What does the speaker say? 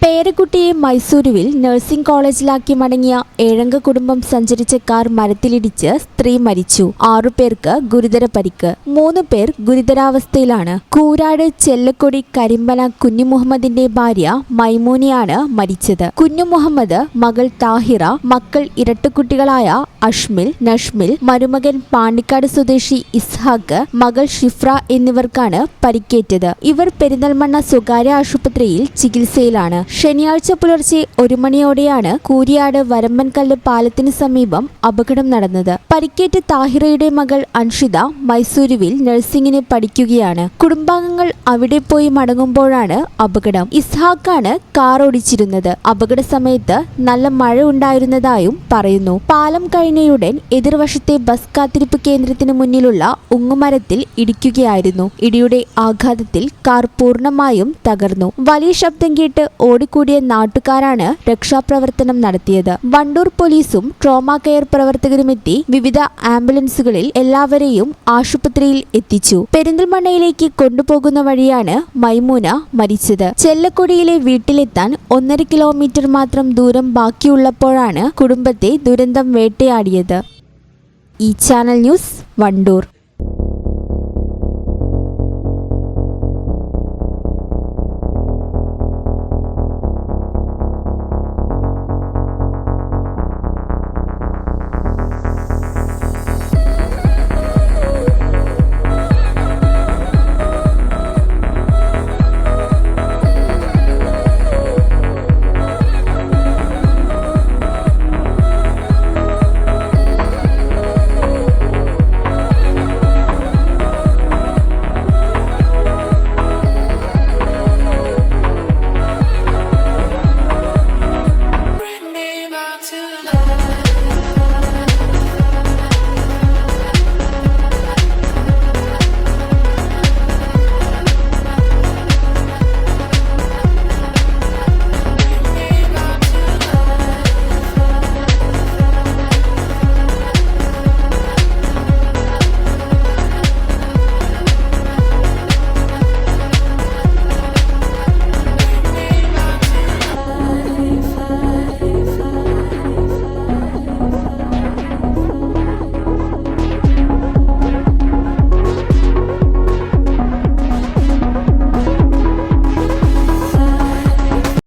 പേരക്കുട്ടിയെ മൈസൂരുവിൽ nursing കോളേജിലാക്കി മടങ്ങിയ ഏഴംഗ കുടുംബം സഞ്ചരിച്ച കാർ മരത്തിലിടിച്ച് സ്ത്രീ മരിച്ചു. 6 പേർക്ക് ഗുരുതര പരിക്ക്. 3 പേർ ഗുരുതരാവസ്ഥയിലാണ്. കൂരാട് ചെല്ലക്കൊടി കരിമ്പന കുഞ്ഞുമുഹമ്മദിന്റെ ഭാര്യ മൈമൂനയാണ് മരിച്ചത്. കുഞ്ഞുമുഹമ്മദ്, മകൾ താഹിറ, മക്കൾ ഇരട്ടക്കുട്ടികളായ അഷ്മിൽ, നഷ്മിൽ, മരുമകൻ പാണ്ടിക്കാട് സ്വദേശി ഇസ്ഹാഖ്, മകൾ ഷിഫ്ര എന്നിവർക്കാണ് പരിക്കേറ്റത്. ഇവർ പെരിന്തൽമണ്ണ സ്വകാര്യ ആശുപത്രിയിൽ ചികിത്സയിലാണ്. ശനിയാഴ്ച പുലർച്ചെ 1 മണിയോടെയാണ് കൂരിയാട് വരമ്പൻകല്ല് പാലത്തിന് സമീപം അപകടം നടന്നത്. പരിക്കേറ്റ താഹിറയുടെ മകൾ അൻഷിത മൈസൂരുവിൽ നഴ്സിംഗിന് പഠിക്കുകയാണ്. കുടുംബാംഗങ്ങൾ അവിടെ പോയി മടങ്ങുമ്പോഴാണ് അപകടം. ഇസ്ഹാഖാണ് കാർ ഓടിച്ചിരുന്നത്. അപകട സമയത്ത് നല്ല മഴ ഉണ്ടായിരുന്നതായും പറയുന്നു. പാലം കഴിഞ്ഞയുടൻ എതിർവശത്തെ ബസ് കാത്തിരിപ്പ് കേന്ദ്രത്തിന് മുന്നിലുള്ള ഉങ്ങുമരത്തിൽ ഇടിക്കുകയായിരുന്നു. ഇടിയുടെ ആഘാതത്തിൽ കാർ പൂർണ്ണമായും തകർന്നു. വലിയ ശബ്ദം കേട്ട് ഓടിക്കൂടിയ നാട്ടുകാരാണ് രക്ഷാപ്രവർത്തനം നടത്തിയത്. വണ്ടൂർ പോലീസും ട്രോമ കെയർ പ്രവർത്തകരുമെത്തി വിവിധ ആംബുലൻസുകളിൽ എല്ലാവരെയും ആശുപത്രിയിൽ എത്തിച്ചു. പെരിന്തൽമണ്ണയിലേക്ക് കൊണ്ടുപോകുന്ന വഴിയാണ് മൈമൂന മരിച്ചത്. ചെല്ലക്കൊടിയിലെ വീട്ടിലെത്താൻ 1.5 കിലോമീറ്റർ മാത്രം ദൂരം ബാക്കിയുള്ളപ്പോഴാണ് കുടുംബത്തെ ദുരന്തം വേട്ടയാടിയത്. ഈ ചാനൽ ന്യൂസ്, വണ്ടൂർ.